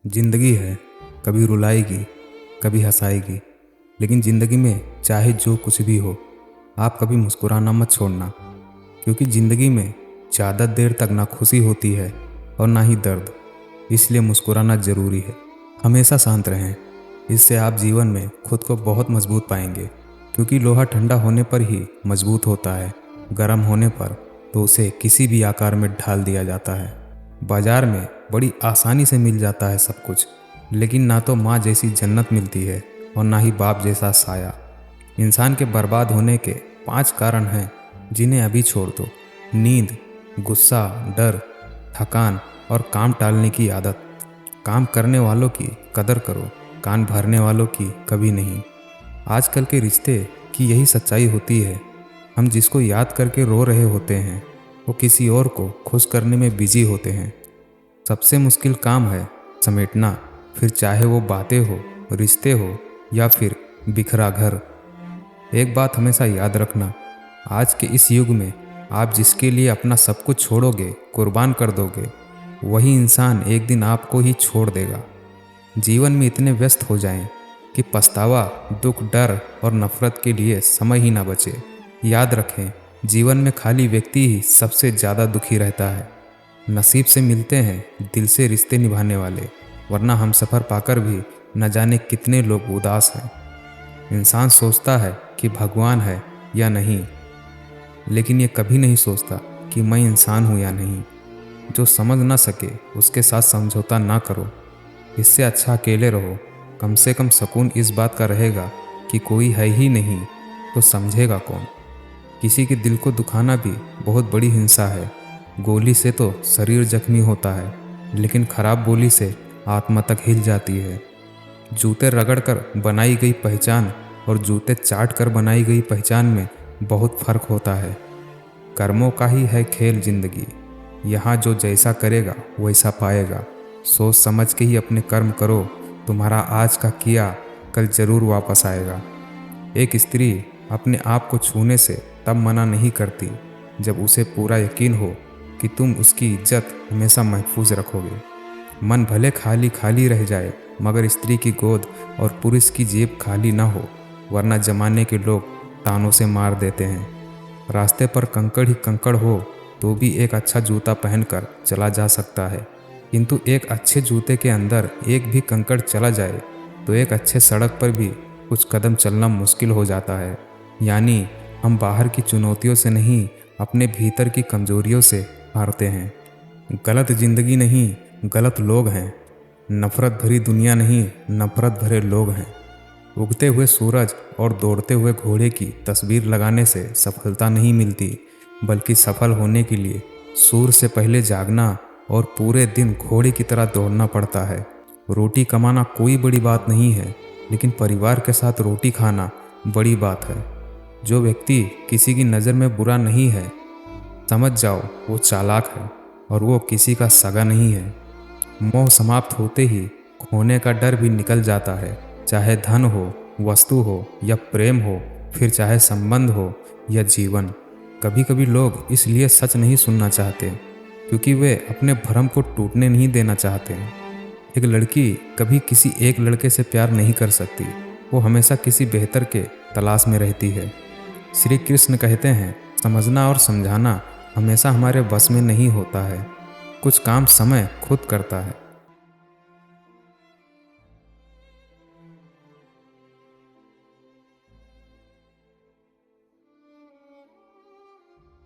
जिंदगी है, कभी रुलाएगी, कभी हंसाएगी। लेकिन ज़िंदगी में चाहे जो कुछ भी हो, आप कभी मुस्कुराना मत छोड़ना, क्योंकि ज़िंदगी में ज़्यादा देर तक ना खुशी होती है और ना ही दर्द। इसलिए मुस्कुराना ज़रूरी है। हमेशा शांत रहें, इससे आप जीवन में खुद को बहुत मजबूत पाएंगे, क्योंकि लोहा ठंडा होने पर ही मजबूत होता है, गर्म होने पर तो उसे किसी भी आकार में ढाल दिया जाता है। बाजार में बड़ी आसानी से मिल जाता है सब कुछ, लेकिन ना तो माँ जैसी जन्नत मिलती है और ना ही बाप जैसा साया। इंसान के बर्बाद होने के 5 कारण हैं, जिन्हें अभी छोड़ दो। नींद, गुस्सा, डर, थकान और काम टालने की आदत। काम करने वालों की कदर करो, कान भरने वालों की कभी नहीं। आजकल के रिश्ते की यही सच्चाई होती है। हम जिसको याद करके रो रहे होते हैं, वो किसी और को खुश करने में बिजी होते हैं। सबसे मुश्किल काम है समेटना, फिर चाहे वो बातें हो, रिश्ते हो या फिर बिखरा घर। एक बात हमेशा याद रखना, आज के इस युग में आप जिसके लिए अपना सब कुछ छोड़ोगे, कुर्बान कर दोगे, वही इंसान एक दिन आपको ही छोड़ देगा। जीवन में इतने व्यस्त हो जाएं कि पछतावा, दुख, डर और नफरत के लिए समय ही ना बचे। याद रखें, जीवन में खाली व्यक्ति ही सबसे ज़्यादा दुखी रहता है। नसीब से मिलते हैं दिल से रिश्ते निभाने वाले, वरना हम सफ़र पाकर भी न जाने कितने लोग उदास हैं। इंसान सोचता है कि भगवान है या नहीं, लेकिन ये कभी नहीं सोचता कि मैं इंसान हूँ या नहीं। जो समझ ना सके उसके साथ समझौता ना करो। इससे अच्छा अकेले रहो। कम से कम सुकून इस बात का रहेगा कि कोई है ही नहीं तो समझेगा कौन। किसी के दिल को दुखाना भी बहुत बड़ी हिंसा है। गोली से तो शरीर जख्मी होता है, लेकिन खराब बोली से आत्मा तक हिल जाती है। जूते रगड़ कर बनाई गई पहचान और जूते चाट कर बनाई गई पहचान में बहुत फर्क होता है। कर्मों का ही है खेल जिंदगी, यहाँ जो जैसा करेगा वैसा पाएगा। सोच समझ के ही अपने कर्म करो, तुम्हारा आज का किया कल जरूर वापस आएगा। एक स्त्री अपने आप को छूने से तब मना नहीं करती जब उसे पूरा यकीन हो कि तुम उसकी इज्जत हमेशा महफूज रखोगे। मन भले खाली खाली रह जाए, मगर स्त्री की गोद और पुरुष की जेब खाली ना हो, वरना जमाने के लोग तानों से मार देते हैं। रास्ते पर कंकड़ ही कंकड़ हो तो भी एक अच्छा जूता पहनकर चला जा सकता है, किंतु एक अच्छे जूते के अंदर एक भी कंकड़ चला जाए तो एक अच्छे सड़क पर भी कुछ कदम चलना मुश्किल हो जाता है। यानी हम बाहर की चुनौतियों से नहीं, अपने भीतर की कमजोरियों से हारते हैं। गलत जिंदगी नहीं, गलत लोग हैं। नफरत भरी दुनिया नहीं, नफरत भरे लोग हैं। उगते हुए सूरज और दौड़ते हुए घोड़े की तस्वीर लगाने से सफलता नहीं मिलती, बल्कि सफल होने के लिए सूर्य से पहले जागना और पूरे दिन घोड़े की तरह दौड़ना पड़ता है। रोटी कमाना कोई बड़ी बात नहीं है, लेकिन परिवार के साथ रोटी खाना बड़ी बात है। जो व्यक्ति किसी की नज़र में बुरा नहीं है, समझ जाओ वो चालाक है और वो किसी का सगा नहीं है। मोह समाप्त होते ही खोने का डर भी निकल जाता है, चाहे धन हो, वस्तु हो या प्रेम हो, फिर चाहे संबंध हो या जीवन। कभी कभी लोग इसलिए सच नहीं सुनना चाहते क्योंकि वे अपने भ्रम को टूटने नहीं देना चाहते। एक लड़की कभी किसी एक लड़के से प्यार नहीं कर सकती, वो हमेशा किसी बेहतर के तलाश में रहती है। श्री कृष्ण कहते हैं, समझना और समझाना हमेशा हमारे बस में नहीं होता है। कुछ काम समय खुद करता है।